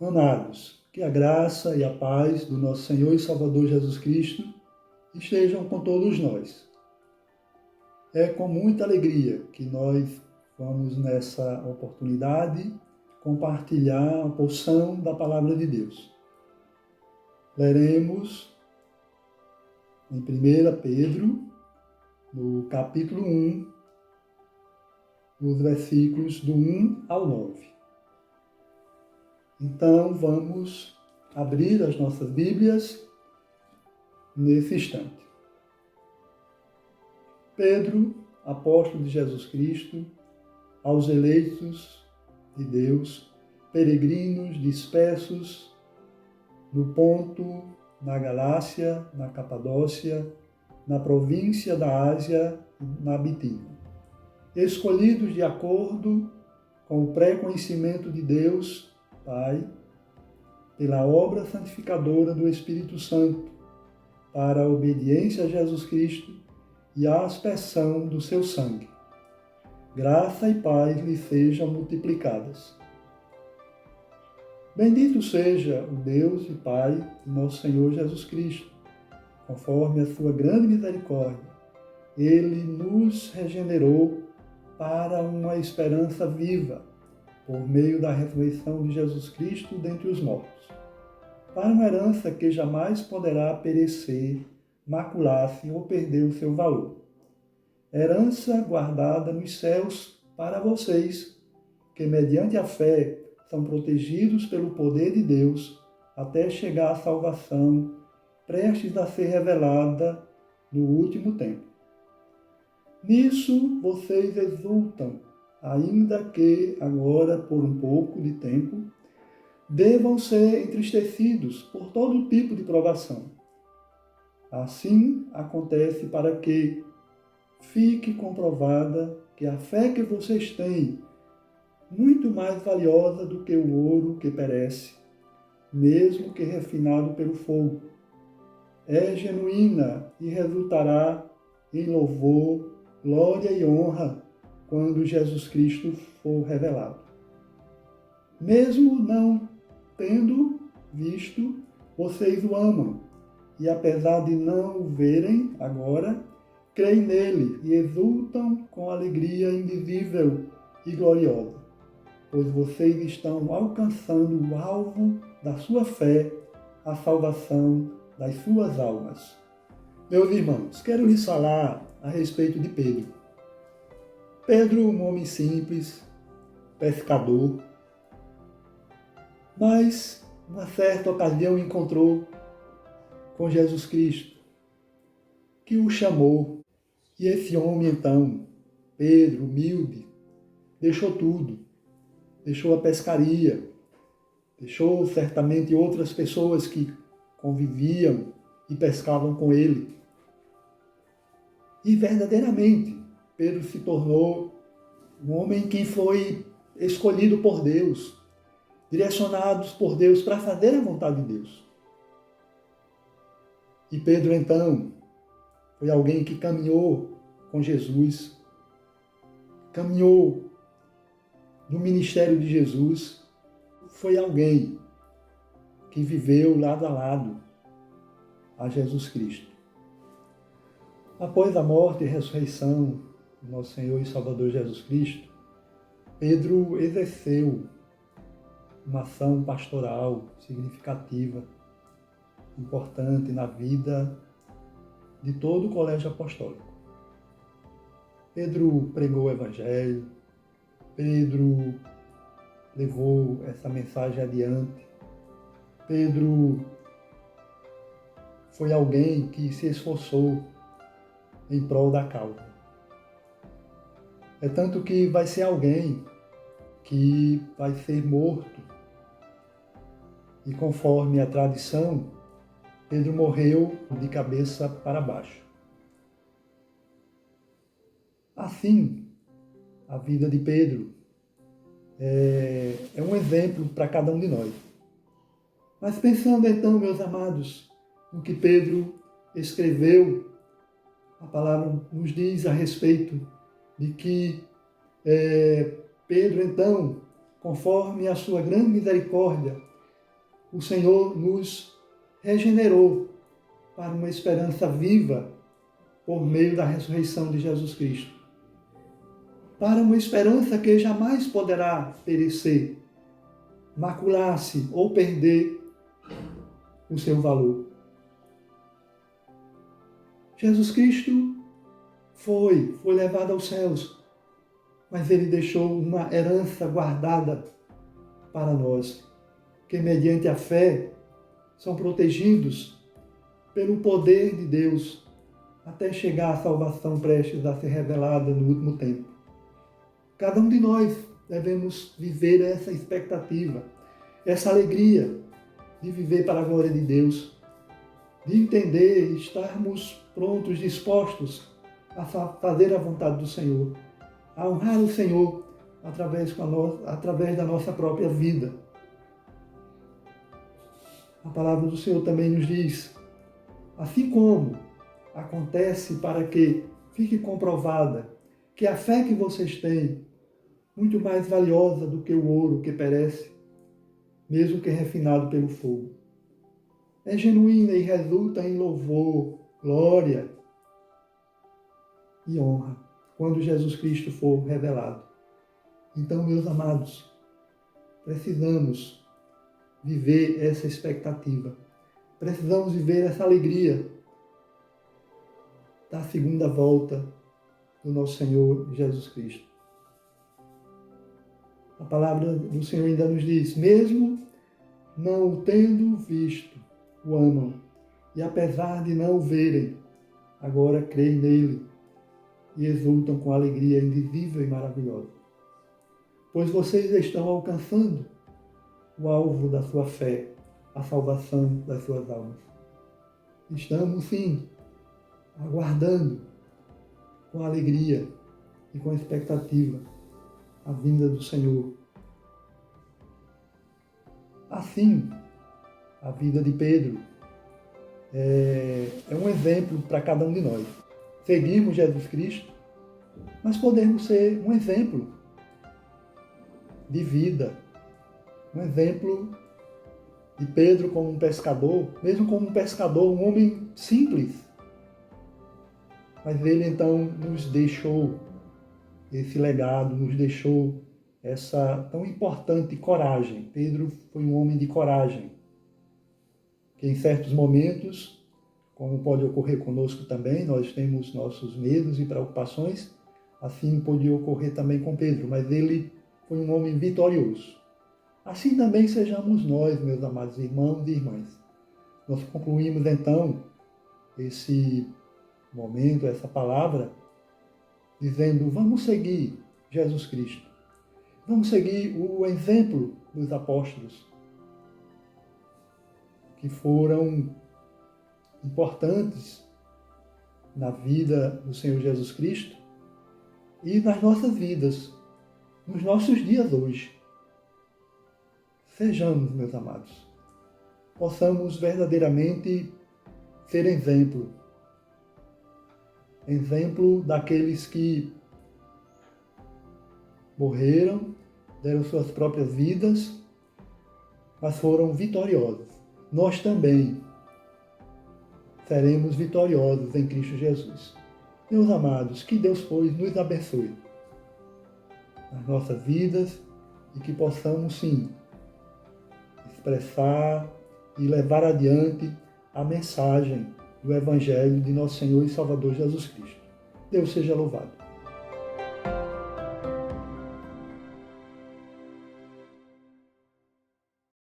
Amados, que a graça e a paz do nosso Senhor e Salvador Jesus Cristo estejam com todos nós. É com muita alegria que nós vamos nessa oportunidade compartilhar a porção da Palavra de Deus. Leremos em 1 Pedro, no capítulo 1, nos versículos do 1 ao 9. Então, vamos abrir as nossas Bíblias nesse instante. Pedro, apóstolo de Jesus Cristo, aos eleitos de Deus, peregrinos dispersos no Ponto, na Galácia, na Capadócia, na província da Ásia e na Bitínia, escolhidos de acordo com o pré-conhecimento de Deus, Pai, pela obra santificadora do Espírito Santo, para a obediência a Jesus Cristo e a aspersão do seu sangue. Graça e paz lhe sejam multiplicadas. Bendito seja o Deus e Pai de nosso Senhor Jesus Cristo. Conforme a sua grande misericórdia, Ele nos regenerou para uma esperança viva, por meio da ressurreição de Jesus Cristo dentre os mortos, para uma herança que jamais poderá perecer, macular-se ou perder o seu valor. Herança guardada nos céus para vocês, que mediante a fé são protegidos pelo poder de Deus até chegar à salvação, prestes a ser revelada no último tempo. Nisso vocês exultam, ainda que agora, por um pouco de tempo, devam ser entristecidos por todo tipo de provação. Assim acontece para que fique comprovada que a fé que vocês têm, muito mais valiosa do que o ouro que perece, mesmo que refinado pelo fogo, é genuína e resultará em louvor, glória e honra quando Jesus Cristo for revelado. Mesmo não tendo visto, vocês o amam, e apesar de não o verem agora, creem nele e exultam com alegria indizível e gloriosa, pois vocês estão alcançando o alvo da sua fé, a salvação das suas almas. Meus irmãos, quero lhes falar a respeito de Pedro. Pedro, um homem simples, pescador, mas, numa certa ocasião, encontrou com Jesus Cristo, que o chamou. E esse homem, então, Pedro, humilde, deixou tudo. Deixou a pescaria, deixou certamente outras pessoas que conviviam e pescavam com ele. E verdadeiramente, Pedro se tornou um homem que foi escolhido por Deus, direcionados por Deus para fazer a vontade de Deus. E Pedro, então, foi alguém que caminhou com Jesus, caminhou no ministério de Jesus, foi alguém que viveu lado a lado a Jesus Cristo. Após a morte e ressurreição do nosso Senhor e Salvador Jesus Cristo, Pedro exerceu uma ação pastoral significativa, importante na vida de todo o colégio apostólico. Pedro pregou o Evangelho, Pedro levou essa mensagem adiante, Pedro foi alguém que se esforçou em prol da causa. É tanto que vai ser alguém que vai ser morto. E conforme a tradição, Pedro morreu de cabeça para baixo. Assim, a vida de Pedro é um exemplo para cada um de nós. Mas pensando então, meus amados, no que Pedro escreveu, a palavra nos diz a respeito de que Pedro, então, conforme a sua grande misericórdia, o Senhor nos regenerou para uma esperança viva por meio da ressurreição de Jesus Cristo. Para uma esperança que jamais poderá perecer, macular-se ou perder o seu valor. Jesus Cristo foi levado aos céus, mas ele deixou uma herança guardada para nós, que mediante a fé são protegidos pelo poder de Deus até chegar à salvação prestes a ser revelada no último tempo. Cada um de nós devemos viver essa expectativa, essa alegria de viver para a glória de Deus, de entender e estarmos prontos, dispostos a fazer a vontade do Senhor, a honrar o Senhor através da nossa própria vida. A palavra do Senhor também nos diz, assim como acontece para que fique comprovada que a fé que vocês têm, muito mais valiosa do que o ouro que perece, mesmo que refinado pelo fogo, é genuína e resulta em louvor, glória e honra quando Jesus Cristo for revelado. Então, meus amados, precisamos viver essa expectativa, precisamos viver essa alegria da segunda volta do nosso Senhor Jesus Cristo. A palavra do Senhor ainda nos diz, mesmo não o tendo visto, o amam, e apesar de não o verem, agora creem nele e exultam com alegria indizível e maravilhosa. Pois vocês estão alcançando o alvo da sua fé, a salvação das suas almas. Estamos, sim, aguardando com alegria e com expectativa a vinda do Senhor. Assim, a vida de Pedro é um exemplo para cada um de nós. Seguimos Jesus Cristo, mas podemos ser um exemplo de vida, um exemplo de Pedro como um pescador, mesmo como um pescador, um homem simples. Mas ele então nos deixou esse legado, nos deixou essa tão importante coragem. Pedro foi um homem de coragem, que em certos momentos, como pode ocorrer conosco também, nós temos nossos medos e preocupações, assim podia ocorrer também com Pedro, mas ele foi um homem vitorioso. Assim também sejamos nós, meus amados irmãos e irmãs. Nós concluímos então esse momento, essa palavra, dizendo, vamos seguir Jesus Cristo. Vamos seguir o exemplo dos apóstolos, que foram importantes na vida do Senhor Jesus Cristo e nas nossas vidas, nos nossos dias hoje. Sejamos, meus amados, possamos verdadeiramente ser exemplo daqueles que morreram, deram suas próprias vidas, mas foram vitoriosos. Nós também seremos vitoriosos em Cristo Jesus. Meus amados, que Deus, pois, nos abençoe nas nossas vidas e que possamos, sim, expressar e levar adiante a mensagem do Evangelho de nosso Senhor e Salvador Jesus Cristo. Deus seja louvado.